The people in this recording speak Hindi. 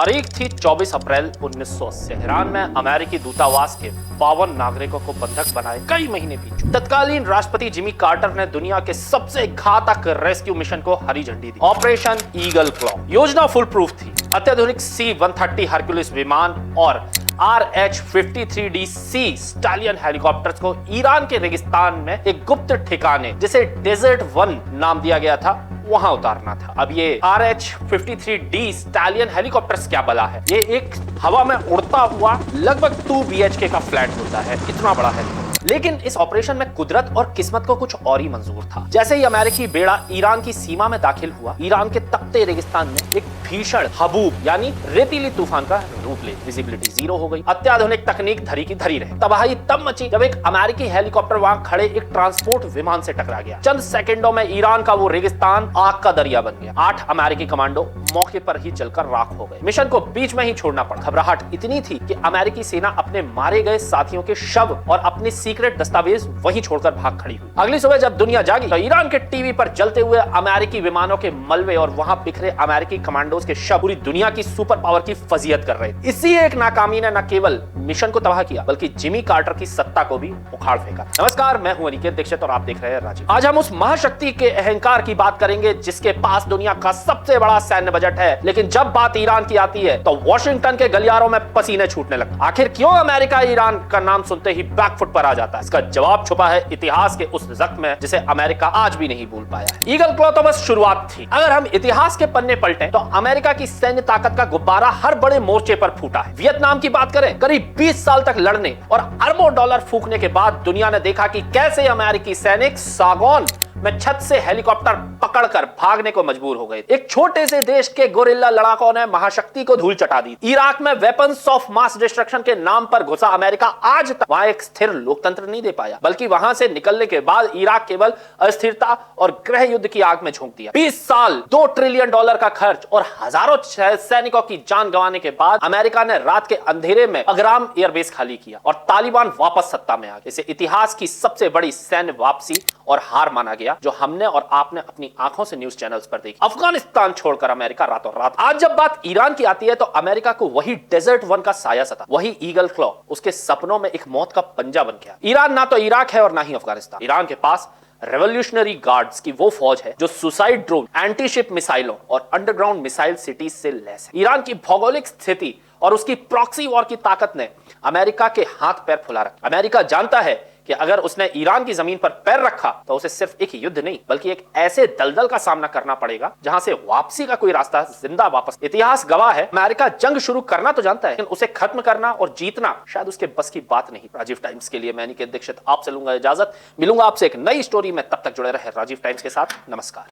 तारीख थी 24 अप्रैल 1980। ईरान में अमेरिकी दूतावास के 52 नागरिकों को बंधक बनाए कई महीने बीत चुके। तत्कालीन राष्ट्रपति जिमी कार्टर ने दुनिया के सबसे घातक रेस्क्यू मिशन को हरी झंडी दी। ऑपरेशन ईगल क्लॉ योजना फुल प्रूफ थी। अत्याधुनिक C-130 हरक्यूलिस विमान और RH-53D-C स्टालियन हेलीकॉप्टर्स को ईरान के रेगिस्तान में एक गुप्त ठिकाने जिसे डेजर्ट 1 नाम दिया गया था वहां उतारना था। अब ये RH-53D स्टालियन हेलीकॉप्टर्स क्या बला है? ये एक हवा में उड़ता हुआ लगभग 2 BHK का फ्लैट होता है, इतना बड़ा है। लेकिन इस ऑपरेशन में कुदरत और किस्मत को कुछ और ही मंजूर था। जैसे ही अमेरिकी बेड़ा ईरान की सीमा में दाखिल हुआ, ईरान के तपते रेगिस्तान में एक भीषण हबूब यानी रेतीली तूफान का रूप ले विजिबिलिटी 0 हो गई। अत्याधुनिक तकनीक धरी की धरी रहे। तबाही तब मची जब एक अमेरिकी हेलीकॉप्टर वहां खड़े एक ट्रांसपोर्ट विमान से टकरा गया। चंद सेकंडों में ईरान का वो रेगिस्तान आग का दरिया बन गया। 8 अमेरिकी कमांडो मौके पर ही जलकर राख हो गए। मिशन को बीच में ही छोड़ना पड़ा। घबराहट इतनी थी कि अमेरिकी सेना अपने मारे गए साथियों के शव और अपने सीक्रेट दस्तावेज वहीं छोड़कर भाग खड़ी हुई। अगली सुबह जब दुनिया जागी तो ईरान के टीवी पर जलते हुए अमेरिकी विमानों के मलबे और वहां बिखरे अमेरिकी कमांडोज के शव पूरी दुनिया की सुपर पावर की फजीयत कर रहे थे। इसी एक नाकामी ने न केवल मिशन को तबाह किया बल्कि जिमी कार्टर की सत्ता को भी उखाड़ फेंका। नमस्कार, मैं हूं अनिकेत दीक्षित और आप देख रहे हैं राजीव। आज हम उस महाशक्ति के अहंकार की बात करेंगे जिसके पास दुनिया का सबसे बड़ा सैन्य बजट है, लेकिन जब बात ईरान की आती है तो वॉशिंगटन के गलियारों में पसीने छूटने लगते। आखिर क्यों अमेरिका ईरान का नाम सुनते ही बैकफुट पर आ जाता है? इसका जवाब छुपा है इतिहास के उस जख्म में जिसे अमेरिका आज भी नहीं भूल पाया है। ईगल क्लॉ तो बस शुरुआत थी। अगर हम इतिहास के पन्ने पलटें तो अमेरिका की सैन्य ताकत का गुब्बारा हर बड़े मोर्चे पर फूटा है। वियतनाम की बात करें, करीब 20 साल तक लड़ने और अरबों डॉलर फूकने के बाद दुनिया ने देखा कि कैसे अमेरिकी सैनिक सागौन में छत से हेलीकॉप्टर पकड़कर भागने को मजबूर हो गए। एक छोटे से देश के गोरिल्ला लड़ाकों ने महाशक्ति को धूल चटा दी। इराक में वेपन्स ऑफ मास डिस्ट्रक्शन के नाम पर घुसा अमेरिका आज तक वहां एक स्थिर लोकतंत्र नहीं दे पाया, बल्कि वहां से निकलने के बाद इराक केवल अस्थिरता और गृह युद्ध की आग में झोंक दिया। 20 साल, $2 ट्रिलियन का खर्च और हजारों सैनिकों की जान गंवाने के बाद अमेरिका ने रात के अंधेरे में अगराम एयरबेस खाली किया और तालिबान वापस सत्ता में आ गए। इसे इतिहास की सबसे बड़ी सैन्य वापसी और हार माना गया जो हमने और आपने अपनी आंखों से न्यूज चैनल्स पर देखी। अफगानिस्तान छोड़कर अमेरिका रातों रात। आज जब बात ईरान की आती है तो अमेरिका को वही डेजर्ट 1 का साया सता, वही ईगल क्लॉ उसके सपनों में एक मौत का पंजा बन गया। ईरान ना तो इराक है और ना ही अफगानिस्तान। ईरान के पास रेवोल्यूशनरी गार्ड्स की वो फौज है जो सुसाइड ड्रोन, एंटी शिप मिसाइलों और अंडरग्राउंड मिसाइल सिटीज से लैस है। ईरान की भौगोलिक स्थिति और उसकी प्रॉक्सी वॉर की ताकत ने अमेरिका के हाथ पैर फुला रखा। अमेरिका जानता है कि अगर उसने ईरान की जमीन पर पैर रखा तो उसे सिर्फ एक युद्ध नहीं बल्कि एक ऐसे दलदल का सामना करना पड़ेगा जहां से वापसी का कोई रास्ता जिंदा वापस। इतिहास गवाह है, अमेरिका जंग शुरू करना तो जानता है लेकिन उसे खत्म करना और जीतना शायद उसके बस की बात नहीं। राजीव टाइम्स के लिए मैं अनिकेत दीक्षित आपसे लूंगा इजाजत। मिलूंगा आपसे एक नई स्टोरी में, तब तक जुड़े रहे राजीव टाइम्स के साथ। नमस्कार।